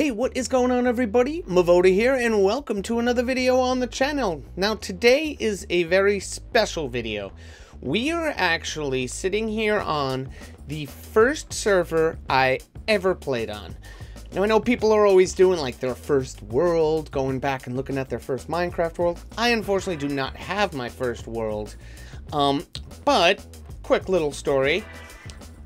Hey, what is going on, everybody? Mevoda here, and welcome to another video on the channel. Now, today is a very special video. We are actually sitting here on the first server I ever played on. Now, I know people are always doing like their first world, going back and looking at their first Minecraft world. I unfortunately do not have my first world. But, quick little story.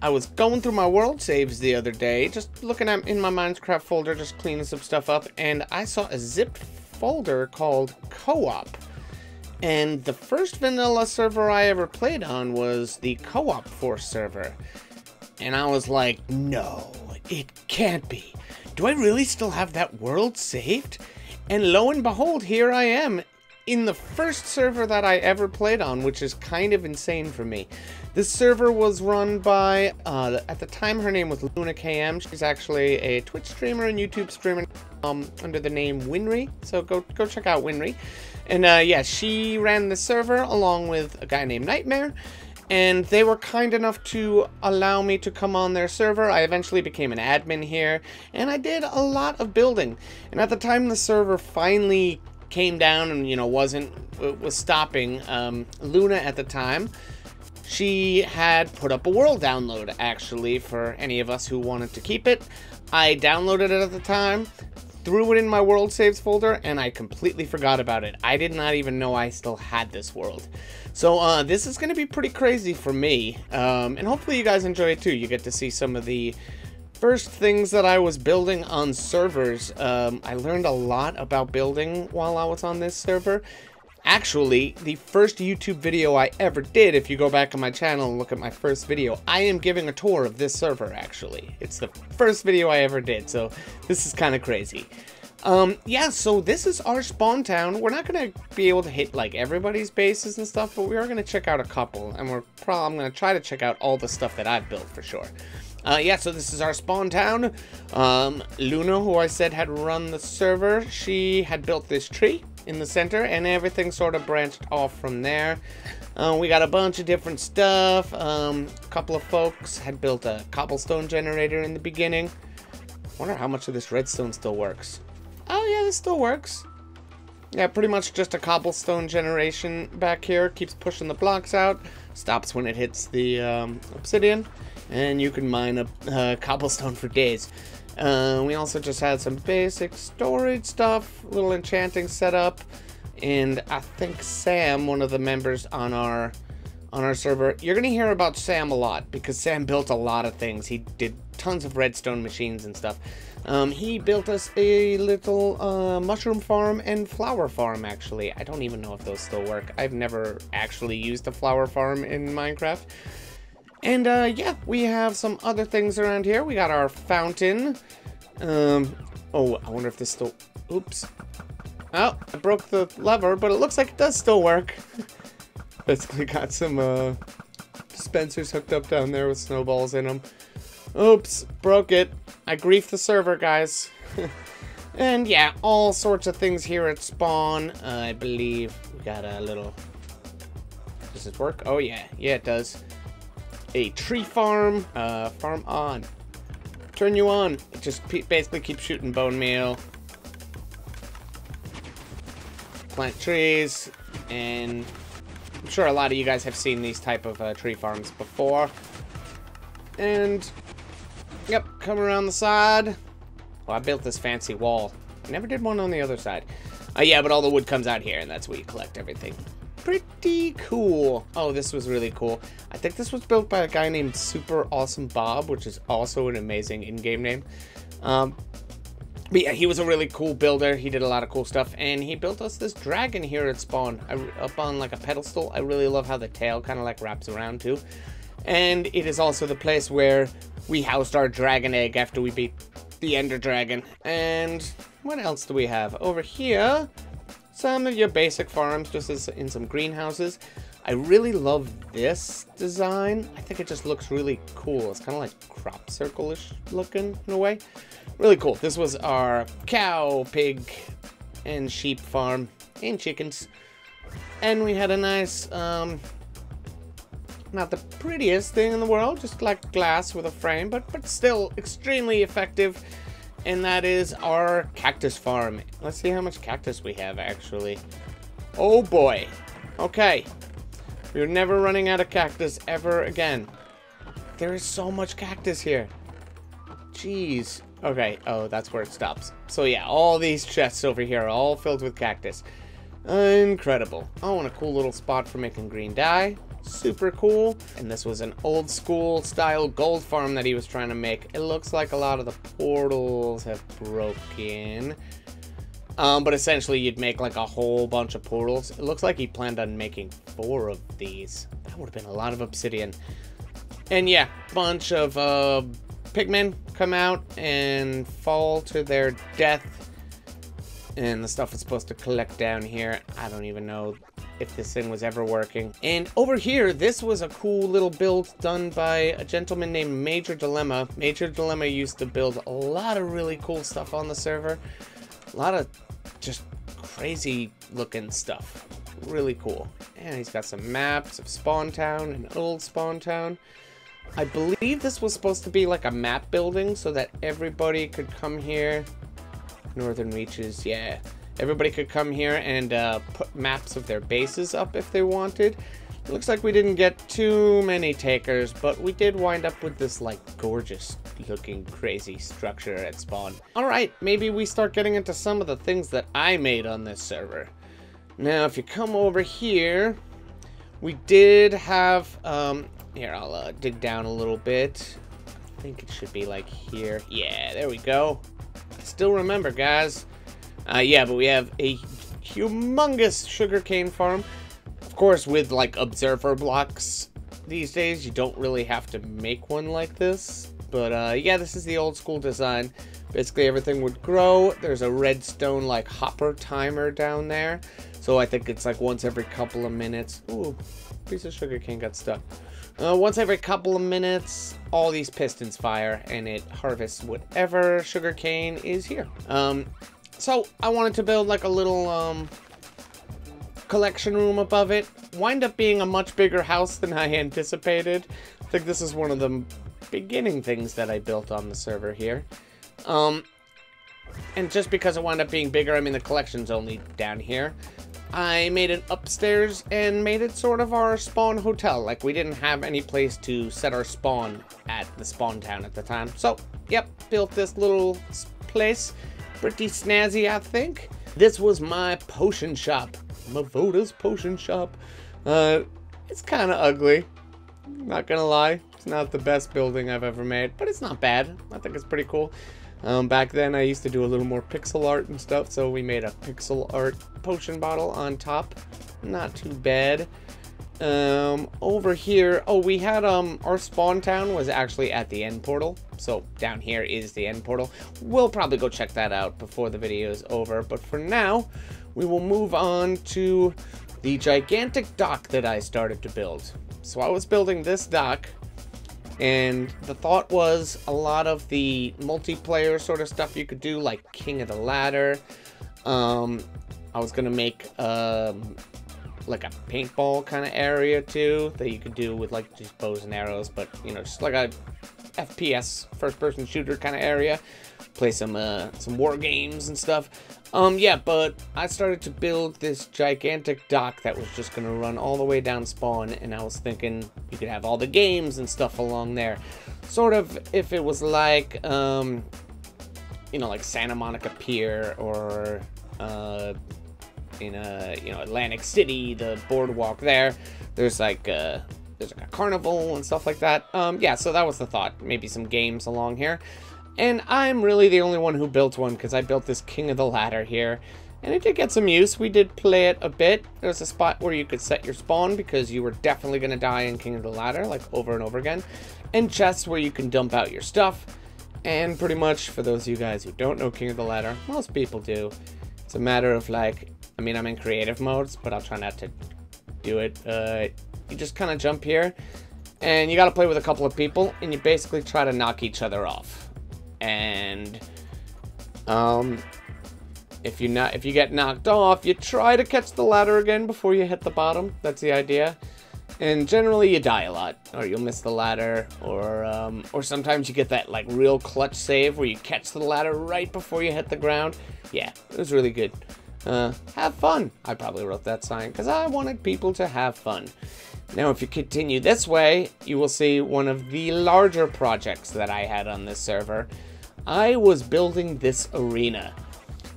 I was going through my world saves the other day, just looking at in my Minecraft folder, just cleaning some stuff up, and I saw a zipped folder called Co-op. And the first vanilla server I ever played on was the Co-op Force server. And I was like, no, it can't be. Do I really still have that world saved? And lo and behold, here I am in the first server that I ever played on, which is kind of insane for me. This server was run by, at the time her name was Luna KM. She's actually a Twitch streamer and YouTube streamer under the name Winry. So go check out Winry. And yeah, she ran the server along with a guy named Nightmare. And they were kind enough to allow me to come on their server. I eventually became an admin here, and I did a lot of building. And at the time the server finally came down and, you know, was stopping, Luna at the time, she had put up a world download, actually, for any of us who wanted to keep it. I downloaded it at the time, threw it in my world saves folder, and I completely forgot about it. I did not even know I still had this world. So this is going to be pretty crazy for me, and hopefully you guys enjoy it too. You get to see some of the first things that I was building on servers. I learned a lot about building while I was on this server. Actually, the first YouTube video I ever did, if you go back on my channel and look at my first video, I am giving a tour of this server, actually. It's the first video I ever did, so this is kind of crazy. Yeah, so this is our spawn town. We're not going to be able to hit, like, everybody's bases and stuff, but we are going to check out a couple, and I'm going to try to check out all the stuff that I've built for sure. Yeah, so this is our spawn town. Luna, who I said had run the server, she had built this tree in the center, and everything sort of branched off from there. We got a bunch of different stuff. A couple of folks had built a cobblestone generator in the beginning. Wonder how much of this redstone still works. Oh yeah, this still works. Yeah, pretty much just a cobblestone generation back here. Keeps pushing the blocks out. Stops when it hits the obsidian. And you can mine a cobblestone for days. We also just had some basic storage stuff, little enchanting setup, and I think Sam, one of the members on our server, you're gonna hear about Sam a lot because Sam built a lot of things. He did tons of redstone machines and stuff. He built us a little mushroom farm and flower farm, actually. I don't even know if those still work. I've never actually used a flower farm in Minecraft. And, yeah, we have some other things around here. We got our fountain. Oh, I wonder if this still... Oops. Oh, I broke the lever, but it looks like it does still work. Basically got some, dispensers hooked up down there with snowballs in them. Oops, broke it. I griefed the server, guys. And, yeah, all sorts of things here at spawn. I believe we got a little... Does this work? Oh, yeah. Yeah, it does. A tree farm, farm on. Turn you on. It just basically keeps shooting bone meal. Plant trees, and I'm sure a lot of you guys have seen these type of tree farms before. And, yep, come around the side. Well, I built this fancy wall. I never did one on the other side. Yeah, but all the wood comes out here, and that's where you collect everything. Pretty cool. Oh, this was really cool. I think this was built by a guy named Super Awesome Bob, which is also an amazing in-game name. But yeah, he was a really cool builder. He did a lot of cool stuff, and he built us this dragon here at spawn, up on like a pedestal. I really love how the tail kind of like wraps around too. And it is also the place where we housed our dragon egg after we beat the Ender Dragon. And what else do we have over here? Some of your basic farms, just as in some greenhouses. I really love this design. I think it just looks really cool. It's kind of like crop circle-ish looking in a way. Really cool. This was our cow, pig, and sheep farm, and chickens. And we had a nice, not the prettiest thing in the world, just like glass with a frame, but still extremely effective. and that is our cactus farm. Let's see how much cactus we have, actually. Oh boy. Okay. We're never running out of cactus ever again. There is so much cactus here. Jeez. Okay. Oh, that's where it stops. So yeah, all these chests over here are all filled with cactus. Incredible. Oh, and a cool little spot for making green dye. Super cool. And this was an old school style gold farm that he was trying to make. It looks like a lot of the portals have broken. But essentially you'd make like a whole bunch of portals. It looks like he planned on making 4 of these. That would have been a lot of obsidian. And yeah, bunch of pigmen come out and fall to their death. And the stuff is supposed to collect down here. I don't even know if this thing was ever working. And over here, this was a cool little build done by a gentleman named Major Dilemma. Major Dilemma used to build a lot of really cool stuff on the server. A lot of just crazy looking stuff. Really cool. And he's got some maps of Spawn Town and Old Spawn Town. I believe this was supposed to be like a map building so that everybody could come here. Northern Reaches, yeah. Everybody could come here and put maps of their bases up if they wanted. It looks like we didn't get too many takers, but we did wind up with this like gorgeous looking crazy structure at spawn. Alright, maybe we start getting into some of the things that I made on this server. Now if you come over here, we did have, here I'll dig down a little bit. I think it should be like here. Yeah, there we go. I still remember, guys. Yeah, but we have a humongous sugarcane farm. Of course, with like observer blocks these days, you don't really have to make one like this. But yeah, this is the old school design. Basically, everything would grow. There's a redstone like hopper timer down there. So I think it's like once every couple of minutes. Ooh, piece of sugarcane got stuck. Once every couple of minutes, all these pistons fire and it harvests whatever sugarcane is here. So I wanted to build like a little collection room above it. Wind up being a much bigger house than I anticipated. I think this is one of the beginning things that I built on the server here. And just because it wound up being bigger, I mean the collection's only down here. I made it upstairs and made it sort of our spawn hotel. Like we didn't have any place to set our spawn at the spawn town at the time. So, yep, built this little place. Pretty snazzy, I think. This was my potion shop. Mevoda's potion shop. It's kind of ugly. Not gonna lie. It's not the best building I've ever made, but it's not bad. I think it's pretty cool. Back then I used to do a little more pixel art and stuff, so we made a pixel art potion bottle on top. Not too bad. Over here, oh, we had, our spawn town was actually at the end portal. So down here is the end portal. We'll probably go check that out before the video is over. But for now, we will move on to the gigantic dock that I started to build. So I was building this dock, and the thought was a lot of the multiplayer sort of stuff you could do, like King of the Ladder. I was gonna make, like a paintball kind of area too that you could do with like just bows and arrows, but you know, just like a FPS first-person shooter kind of area. Play some war games and stuff. Yeah, but I started to build this gigantic dock that was just gonna run all the way down spawn, and I was thinking you could have all the games and stuff along there. Sort of if it was like, you know, like Santa Monica Pier or in you know, Atlantic City, the boardwalk there. There's like a carnival and stuff like that. Yeah, so that was the thought. Maybe some games along here. And I'm really the only one who built one because I built this King of the Ladder here. And it did get some use. We did play it a bit. There's a spot where you could set your spawn because you were definitely going to die in King of the Ladder, like over and over again. And chests where you can dump out your stuff. And pretty much, for those of you guys who don't know King of the Ladder, most people do. It's a matter of like, I mean, I'm in creative modes, but I'll try not to do it. You just kind of jump here, and you got to play with a couple of people, and you basically try to knock each other off. And if you get knocked off, you try to catch the ladder again before you hit the bottom. That's the idea. And generally you die a lot, or you'll miss the ladder, or sometimes you get that like real clutch save where you catch the ladder right before you hit the ground. Yeah, it was really good. Have fun. I probably wrote that sign because I wanted people to have fun. Now, if you continue this way, you will see one of the larger projects that I had on this server. I was building this arena.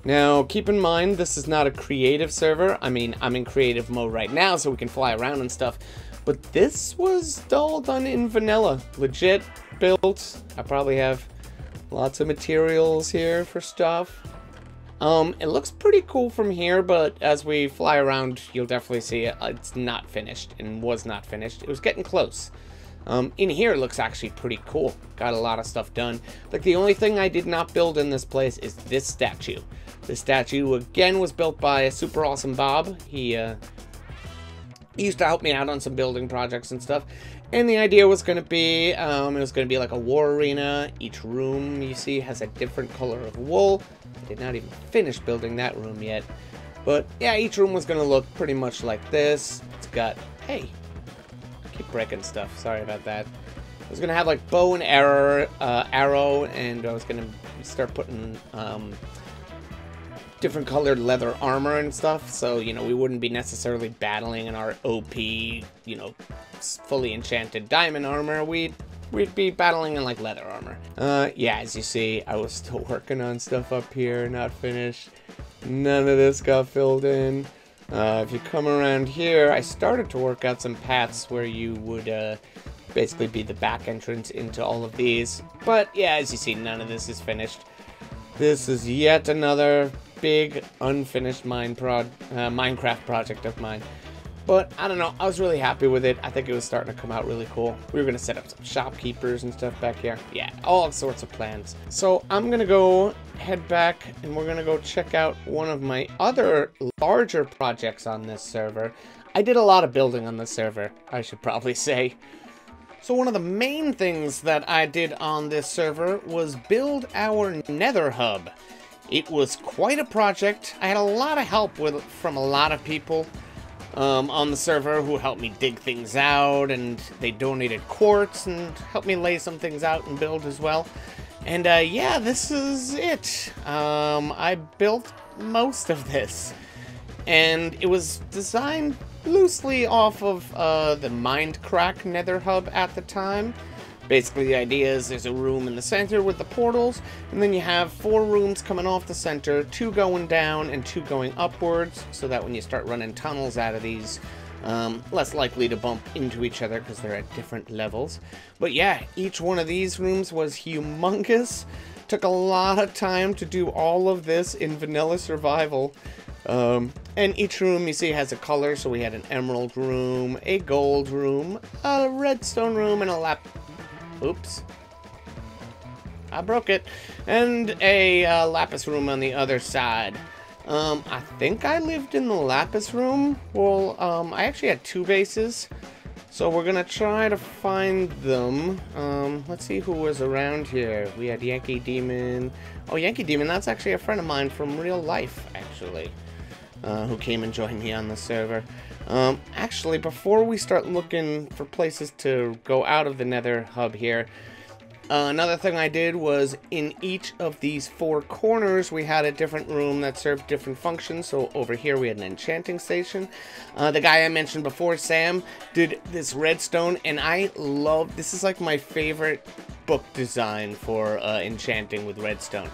Now, keep in mind, this is not a creative server. I mean, I'm in creative mode right now, so we can fly around and stuff. But this was all done in vanilla. Legit built. I probably have lots of materials here for stuff. It looks pretty cool from here, but as we fly around, you'll definitely see it. It's not finished, and was not finished. It was getting close. In here, it looks actually pretty cool. Got a lot of stuff done. Like, the only thing I did not build in this place is this statue. This statue, again, was built by a super awesome Bob. He used to help me out on some building projects and stuff. And the idea was going to be, it was going to be like a war arena. Each room, you see, has a different color of wool. I did not even finish building that room yet. But, yeah, each room was going to look pretty much like this. It's got, hey, I keep breaking stuff. Sorry about that. I was going to have, like, bow and arrow, and I was going to start putting, different colored leather armor and stuff, so, you know, we wouldn't be necessarily battling in our OP, you know, fully enchanted diamond armor. We'd be battling in, like, leather armor. Yeah, as you see, I was still working on stuff up here, not finished. None of this got filled in. If you come around here, I started to work out some paths where you would, basically be the back entrance into all of these. But, yeah, as you see, none of this is finished. This is yet another big unfinished Minecraft project of mine. But I don't know, I was really happy with it. I think it was starting to come out really cool. We were going to set up some shopkeepers and stuff back here. Yeah, all sorts of plans. So I'm going to go head back and we're going to go check out one of my other larger projects on this server. I did a lot of building on this server, I should probably say. So one of the main things that I did on this server was build our nether hub. It was quite a project. I had a lot of help from a lot of people on the server who helped me dig things out, and they donated quartz and helped me lay some things out and build as well. And yeah, this is it. I built most of this, and it was designed loosely off of the Minecraft nether hub at the time. Basically, the idea is there's a room in the center with the portals, and then you have 4 rooms coming off the center, 2 going down and 2 going upwards, so that when you start running tunnels out of these, less likely to bump into each other because they're at different levels. But yeah, each one of these rooms was humongous. Took a lot of time to do all of this in vanilla survival. And each room, you see, has a color, so we had an emerald room, a gold room, a redstone room, and a oops. I broke it. And a lapis room on the other side. I think I lived in the lapis room. Well, I actually had 2 bases. So we're gonna try to find them. Let's see who was around here. We had Yankee Demon. Oh, Yankee Demon, that's actually a friend of mine from real life, actually. Who came and joined me on the server. Actually, before we start looking for places to go out of the nether hub here, another thing I did was in each of these 4 corners we had a different room that served different functions. So over here we had an enchanting station. The guy I mentioned before, Sam, did this redstone, and I love this. Is like my favorite book design for enchanting with redstone.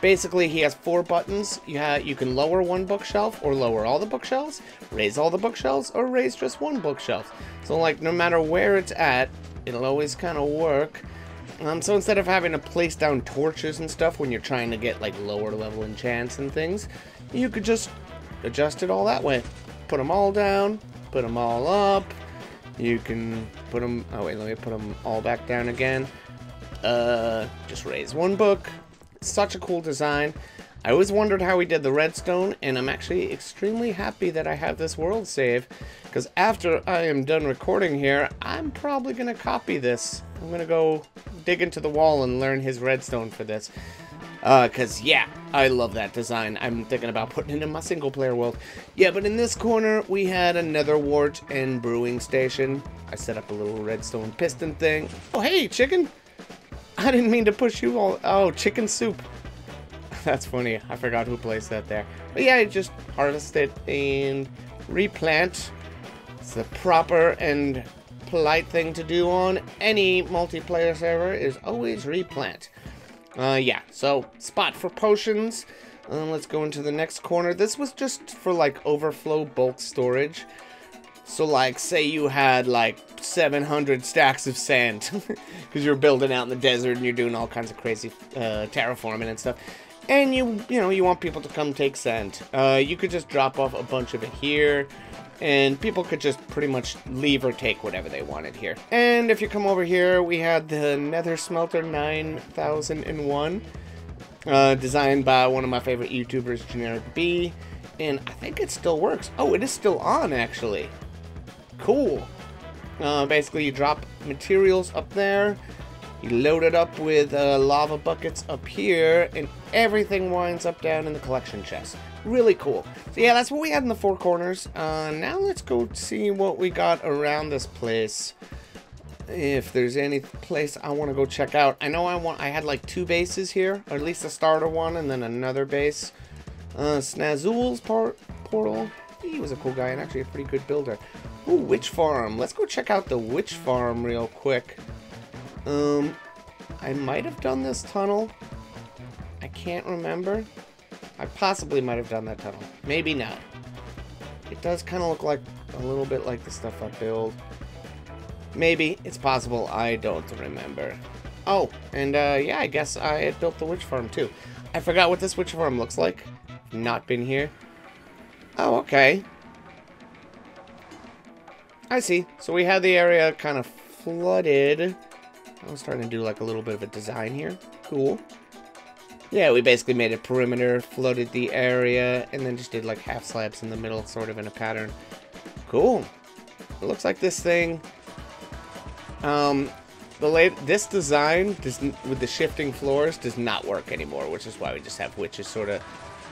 Basically, he has 4 buttons. You can lower 1 bookshelf, or lower all the bookshelves, raise all the bookshelves, or raise just 1 bookshelf. So, like, no matter where it's at, it'll always kind of work. So instead of having to place down torches and stuff when you're trying to get, like, lower level enchants and things, you could just adjust it all that way. Put them all down, put them all up. You can put them, oh wait, let me put them all back down again. Just raise 1 book. Such a cool design. I always wondered how he did the redstone, and I'm actually extremely happy that I have this world save, because after I am done recording here, I'm probably going to copy this. I'm going to go dig into the wall and learn his redstone for this. Because, yeah, I love that design. I'm thinking about putting it in my single-player world. Yeah, but in this corner, we had a nether wart and brewing station. I set up a little redstone piston thing. Oh, hey, chicken! I didn't mean to push you all. Oh, chicken soup. That's funny. I forgot who placed that there. But yeah, I just harvest it and replant. It's the proper and polite thing to do on any multiplayer server is always replant. Yeah, so spot for potions. Let's go into the next corner. This was just for like overflow bulk storage. So like, say you had like 700 stacks of sand because you're building out in the desert and you're doing all kinds of crazy terraforming and stuff. And you know, you want people to come take sand. You could just drop off a bunch of it here. And people could just pretty much leave or take whatever they wanted here. And if you come over here, we had the Nether Smelter 9001. Designed by one of my favorite YouTubers, Generic B. And I think it still works. Oh, it is still on, actually. Cool. Basically, you drop materials up there. You load it up with lava buckets up here. And everything winds up down in the collection chest. Really cool. So yeah, that's what we had in the four corners. Now let's go see what we got around this place. If there's any place I want to go check out. I know I had like two bases here, or at least a starter one and then another base. Snazul's portal. He was a cool guy and actually a pretty good builder. Ooh, witch farm. Let's go check out the witch farm real quick. I might have done this tunnel. I can't remember. I possibly might have done that tunnel. Maybe not. It does kind of look like a little bit like the stuff I build. Maybe. It's possible. I don't remember. Oh, and yeah, I guess I had built the witch farm too. I forgot what this witch farm looks like. Not been here. Oh, okay. I see. So we had the area kind of flooded. I was starting to do like a little bit of a design here. Cool. Yeah, we basically made a perimeter, flooded the area, and then just did like half slabs in the middle, sort of in a pattern. Cool. It looks like this thing. This design with the shifting floors does not work anymore, which is why we just have witches sort of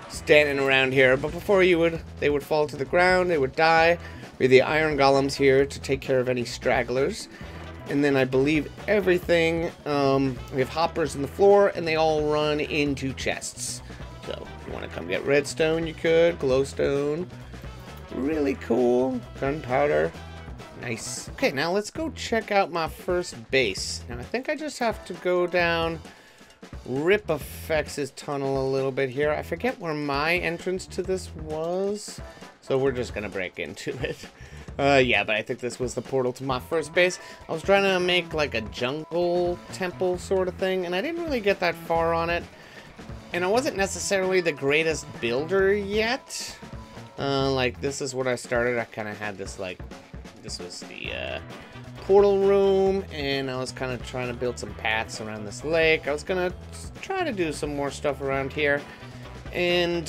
standing around here. But before they would fall to the ground, they would die. We have the iron golems here to take care of any stragglers. And then I believe everything, we have hoppers in the floor, and they all run into chests. So, if you want to come get redstone, you could. Glowstone. Really cool. Gunpowder. Nice. Okay, now let's go check out my first base. Now, I think I just have to go down Rip Effects' tunnel a little bit here. I forget where my entrance to this was. So, we're just going to break into it. Yeah, but I think this was the portal to my first base. I was trying to make like a jungle temple sort of thing, and I didn't really get that far on it. And I wasn't necessarily the greatest builder yet. Like, this is what I started. I kind of had this, like, this was the portal room, and I was kind of trying to build some paths around this lake. I was going to try to do some more stuff around here. And,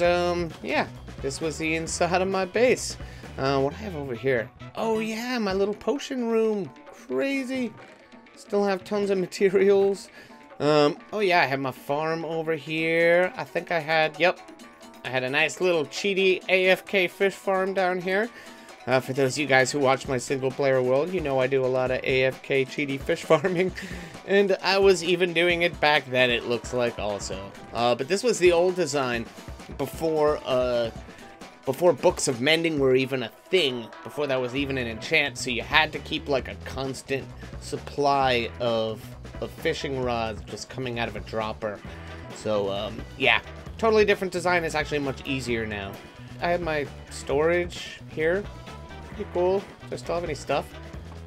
yeah, this was the inside of my base. What do I have over here? Oh yeah, my little potion room. Crazy. Still have tons of materials. Oh yeah, I have my farm over here. I think I had, yep. I had a nice little cheaty AFK fish farm down here. For those of you guys who watch my single player world, you know I do a lot of AFK cheaty fish farming. And I was even doing it back then, it looks like also. But this was the old design before books of mending were even a thing, before that was even an enchant, so you had to keep like a constant supply of fishing rods just coming out of a dropper. So, yeah, totally different design. It's actually much easier now. I have my storage here. Pretty cool. Do I still have any stuff?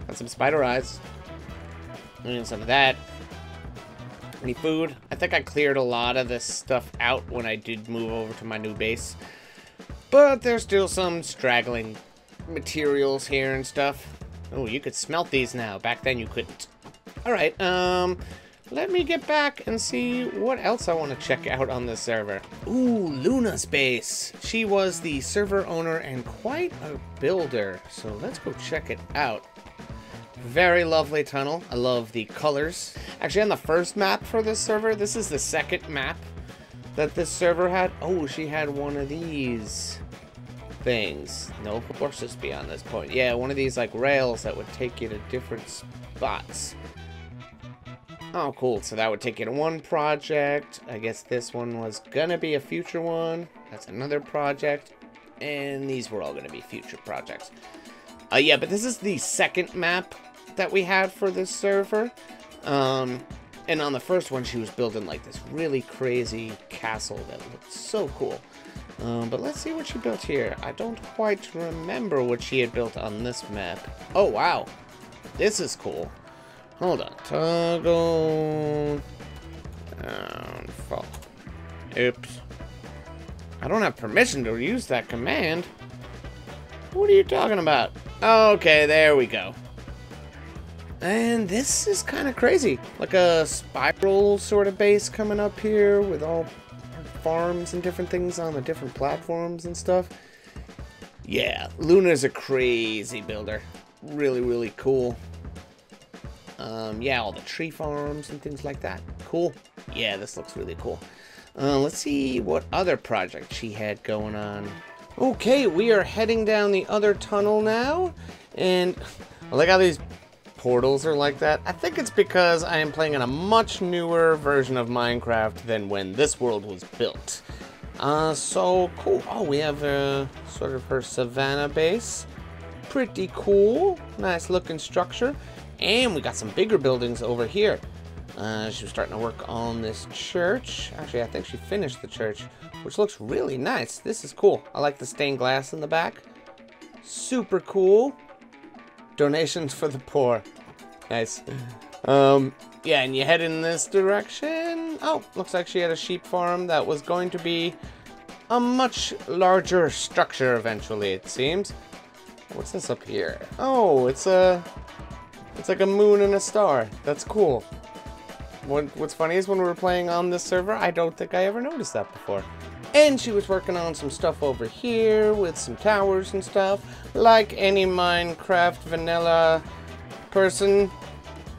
Got some spider eyes. And some of that. Any food? I think I cleared a lot of this stuff out when I did move over to my new base. But there's still some straggling materials here and stuff. Oh, you could smelt these now. Back then you couldn't. Alright, let me get back and see what else I want to check out on this server. Ooh, Luna's base. She was the server owner and quite a builder. So let's go check it out. Very lovely tunnel. I love the colors. Actually, on the first map for this server, this is the second map. that this server had? Oh, she had one of these things. No horses beyond this point. Yeah, one of these like rails that would take you to different spots. Oh, cool. So that would take you to one project. I guess this one was gonna be a future one. That's another project. And these were all gonna be future projects. Yeah, but this is the second map that we had for this server. And on the first one, she was building like this really crazy castle that looked so cool. But let's see what she built here. I don't quite remember what she had built on this map. Oh, wow. This is cool. Hold on. Toggle down, fall. Oops. I don't have permission to use that command. What are you talking about? Okay, there we go. And this is kind of crazy. Like a spiral sort of base coming up here with all farms and different things on the different platforms and stuff. Yeah, Luna's a crazy builder. Really, really cool. Yeah, all the tree farms and things like that. Cool. Yeah, this looks really cool. Let's see what other project she had going on. Okay, we are heading down the other tunnel now. And I like how these portals are like that. I think it's because I am playing in a much newer version of Minecraft than when this world was built. So cool. Oh, we have sort of her savannah base. Pretty cool. Nice looking structure. And we got some bigger buildings over here. She was starting to work on this church. Actually, I think she finished the church, which looks really nice. This is cool. I like the stained glass in the back. Super cool. Donations for the poor. Nice. Yeah, and you head in this direction. Oh, looks like she had a sheep farm that was going to be a much larger structure eventually, it seems. What's this up here? Oh, it's like a moon and a star. That's cool. What's funny is when we were playing on this server, I don't think I ever noticed that before. And she was working on some stuff over here with some towers and stuff. Like any Minecraft vanilla person,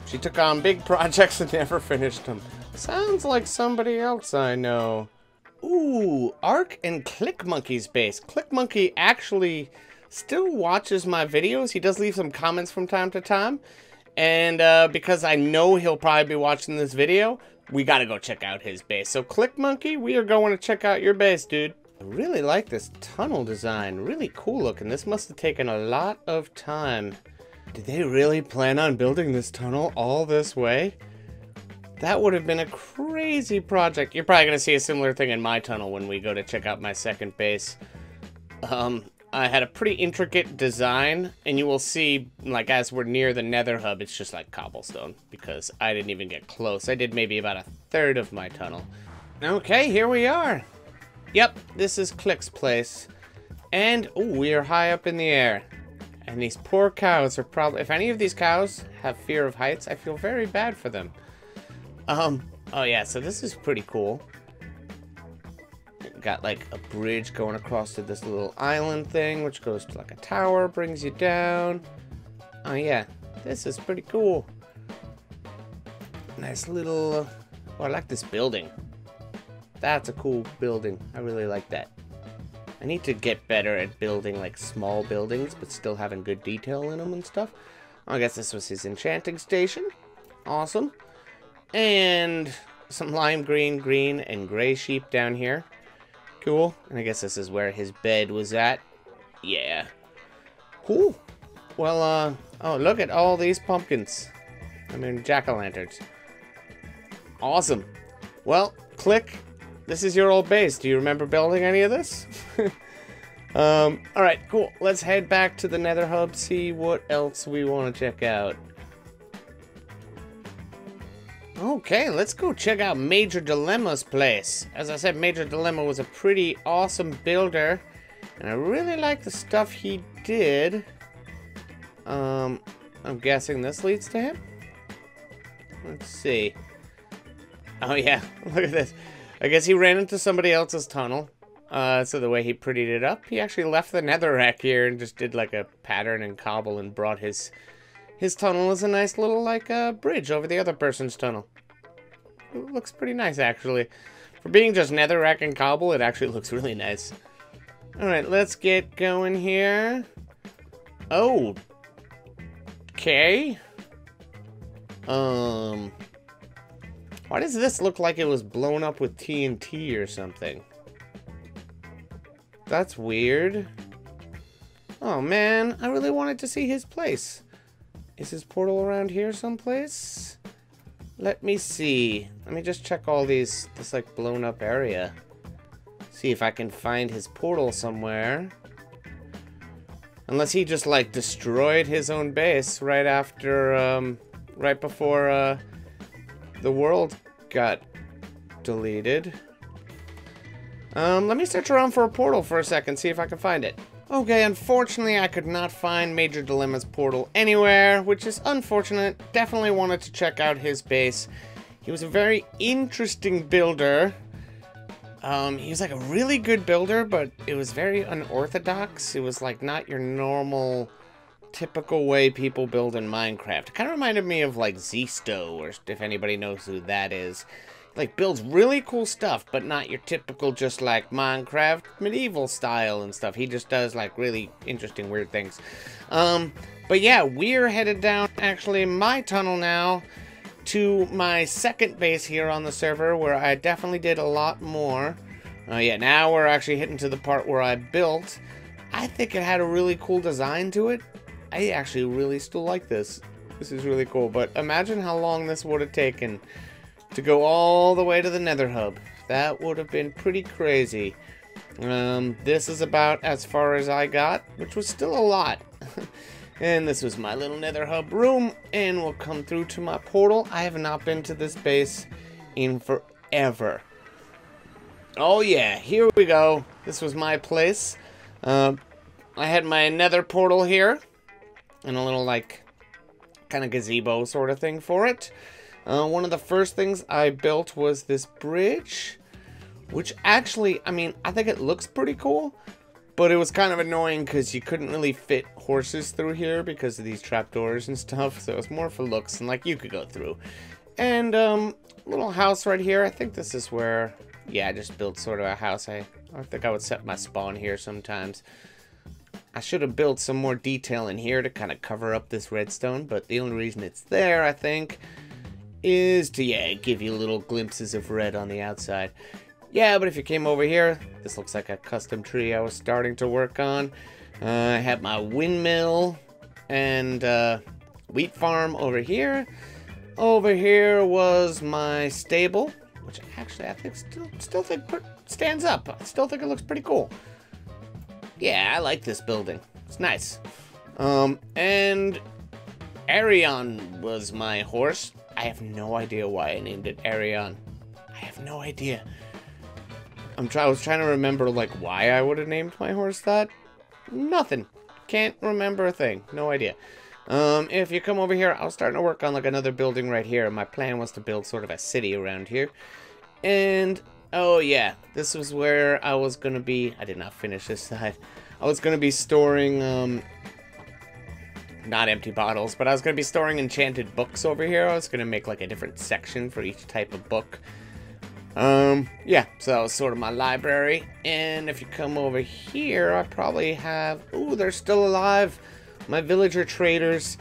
she took on big projects and never finished them. Sounds like somebody else I know. Ooh, Ark and ClickMonkey's base. ClickMonkey actually still watches my videos. He does leave some comments from time to time. And because I know he'll probably be watching this video, we gotta go check out his base. So ClickMonkey, we are going to check out your base, dude. I really like this tunnel design. Really cool looking. This must have taken a lot of time. Did they really plan on building this tunnel all this way? That would have been a crazy project. You're probably gonna see a similar thing in my tunnel when we go to check out my second base. I had a pretty intricate design, and you will see, like, as we're near the nether hub, it's just like cobblestone, because I didn't even get close. I did maybe about a third of my tunnel. Okay, here we are. Yep, this is Click's place. And, ooh, we are high up in the air. And these poor cows are probably, if any of these cows have fear of heights, I feel very bad for them. Oh yeah, so this is pretty cool. Got like a bridge going across to this little island thing, which goes to like a tower, brings you down. Oh yeah, this is pretty cool. Nice little, oh, I like this building. That's a cool building. I really like that. I need to get better at building like small buildings, but still having good detail in them and stuff. I guess this was his enchanting station. Awesome. And some lime green, green, and gray sheep down here. Cool. And I guess this is where his bed was at. Yeah. Cool. Well, oh, look at all these pumpkins. I mean, jack-o'-lanterns. Awesome. Well, Click, this is your old base. Do you remember building any of this? Alright, cool. Let's head back to the nether hub, see what else we want to check out. Okay, let's go check out Major Dilemma's place. As I said, Major Dilemma was a pretty awesome builder, and I really like the stuff he did. I'm guessing this leads to him? Let's see. Oh yeah, look at this. I guess he ran into somebody else's tunnel. So the way he prettied it up, he actually left the netherrack here and just did like a pattern and cobble and brought his tunnel as a nice little like bridge over the other person's tunnel. It looks pretty nice actually. For being just netherrack and cobble, it actually looks really nice. Alright, let's get going here. Oh. Okay. Why does this look like it was blown up with TNT or something? That's weird. Oh man, I really wanted to see his place. Is his portal around here someplace? Let me see. Let me just check all this like blown up area. See if I can find his portal somewhere. Unless he just like destroyed his own base right after, right before, the world got deleted. Let me search around for a portal for a second, see if I can find it. Okay, unfortunately I could not find Major Dilemma's portal anywhere, which is unfortunate. Definitely wanted to check out his base. He was a very interesting builder. He was like a really good builder, but it was very unorthodox. It was like not your normal, typical way people build in Minecraft. It kind of reminded me of like Zisto, or if anybody knows who that is. Like builds really cool stuff, but not your typical just like Minecraft medieval style and stuff. He just does like really interesting weird things. But yeah, we're headed down actually my tunnel now to my second base here on the server, where I definitely did a lot more. Yeah, now we're actually hitting to the part where I built. I think it had a really cool design to it. I actually really still like this. This is really cool, but imagine how long this would have taken to go all the way to the nether hub. That would have been pretty crazy. This is about as far as I got, which was still a lot. And this was my little nether hub room, and we'll come through to my portal. I have not been to this base in forever. Oh yeah, here we go. This was my place. I had my nether portal here, and a little like kind of gazebo sort of thing for it. One of the first things I built was this bridge, which actually, I mean, I think it looks pretty cool, but it was kind of annoying because you couldn't really fit horses through here because of these trapdoors and stuff, so it was more for looks, and like you could go through. And little house right here. I think this is where, yeah, I just built sort of a house. I think I would set my spawn here sometimes. I should have built some more detail in here to kind of cover up this redstone, but the only reason it's there, I think, is to, yeah, give you little glimpses of red on the outside. Yeah, but if you came over here, this looks like a custom tree I was starting to work on. I had my windmill and wheat farm over here. Over here was my stable, which actually I think still think stands up. I still think it looks pretty cool. Yeah, I like this building. It's nice. And Arion was my horse. I have no idea why I named it Arion. I have no idea. I was trying to remember like why I would have named my horse that. Nothing. Can't remember a thing. No idea. If you come over here, I was starting to work on like another building right here. My plan was to build sort of a city around here. And oh yeah, this was where I was gonna be. I did not finish this side. I was gonna be storing not empty bottles, but I was gonna be storing enchanted books over here. I was gonna make like a different section for each type of book. Yeah, so that was sort of my library. And if you come over here, I probably have, ooh, they're still alive, my villager traders.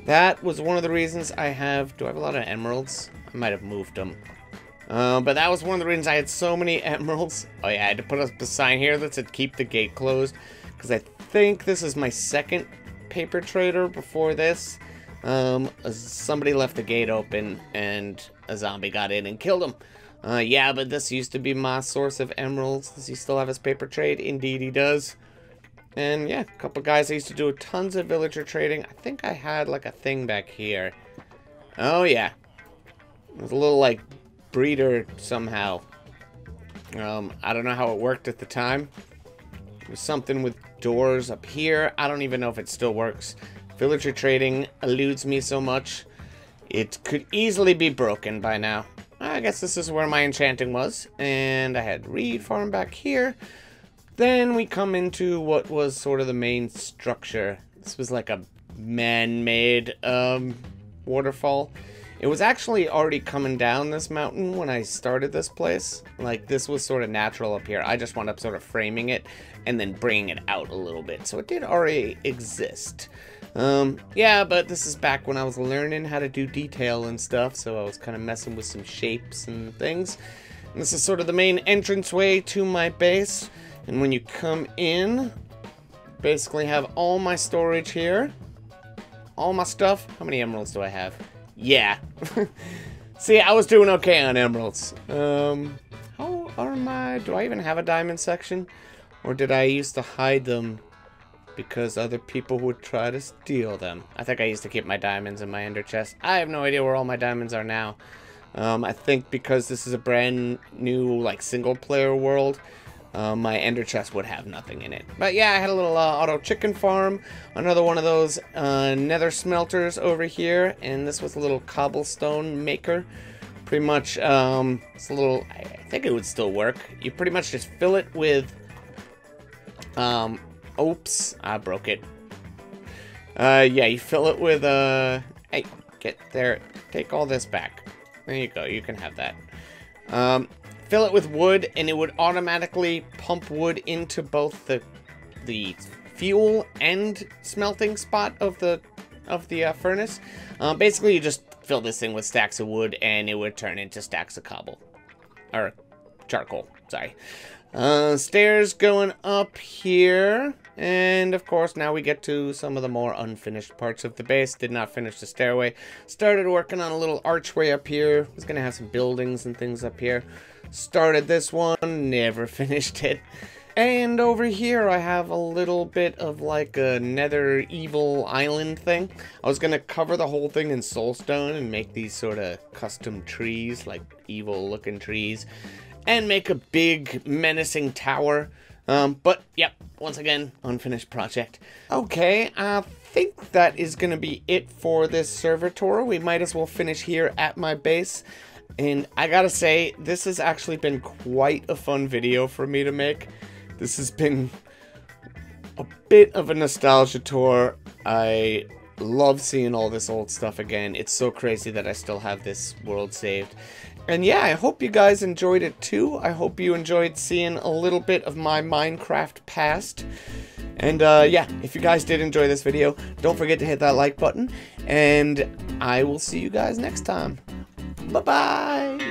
That was one of the reasons I have, do I have a lot of emeralds? I might have moved them. But that was one of the reasons I had so many emeralds. Oh yeah, I had to put up a sign here that said keep the gate closed, because I think this is my second paper trader before this. Somebody left the gate open and a zombie got in and killed him. Yeah, but this used to be my source of emeralds. Does he still have his paper trade? Indeed he does. And yeah, a couple guys I used to do tons of villager trading. I think I had like a thing back here. Oh yeah. It was a little like breeder somehow. I don't know how it worked at the time. It was something with doors up here. I don't even know if it still works. Villager trading eludes me so much. It could easily be broken by now. I guess this is where my enchanting was. And I had reed farm back here. Then we come into what was sort of the main structure. This was like a man-made waterfall. It was actually already coming down this mountain when I started this place. Like, this was sort of natural up here. I just wound up sort of framing it and then bringing it out a little bit. So it did already exist. Yeah, but this is back when I was learning how to do detail and stuff, so I was kind of messing with some shapes and things. And this is sort of the main entranceway to my base. And when you come in, basically have all my storage here. All my stuff. How many emeralds do I have? Yeah. See, I was doing okay on emeralds. How are my... Do I even have a diamond section? Or did I used to hide them because other people would try to steal them? I think I used to keep my diamonds in my ender chest. I have no idea where all my diamonds are now. I think because this is a brand new, like, single-player world, my ender chest would have nothing in it. But yeah, I had a little auto chicken farm, another one of those nether smelters over here, and this was a little cobblestone maker. Pretty much, it's a little, I think it would still work. You pretty much just fill it with, oops, I broke it. Yeah, you fill it with, hey, get there, take all this back. There you go, you can have that. Fill it with wood, and it would automatically pump wood into both the fuel and smelting spot of the furnace. Basically, you just fill this thing with stacks of wood, and it would turn into stacks of cobble. Or charcoal, sorry. Stairs going up here. And, of course, now we get to some of the more unfinished parts of the base. Did not finish the stairway. Started working on a little archway up here. Was going to have some buildings and things up here. Started this one, never finished it. And over here I have a little bit of like a nether evil island thing. I was going to cover the whole thing in soulstone and make these sort of custom trees, like evil looking trees. And make a big menacing tower. But, yep, once again, unfinished project. Okay, I think that is going to be it for this server tour. We might as well finish here at my base. And I gotta say, this has actually been quite a fun video for me to make. This has been a bit of a nostalgia tour. I love seeing all this old stuff again. It's so crazy that I still have this world saved. And yeah, I hope you guys enjoyed it too. I hope you enjoyed seeing a little bit of my Minecraft past. And yeah, if you guys did enjoy this video, don't forget to hit that like button. And I will see you guys next time. Bye-bye!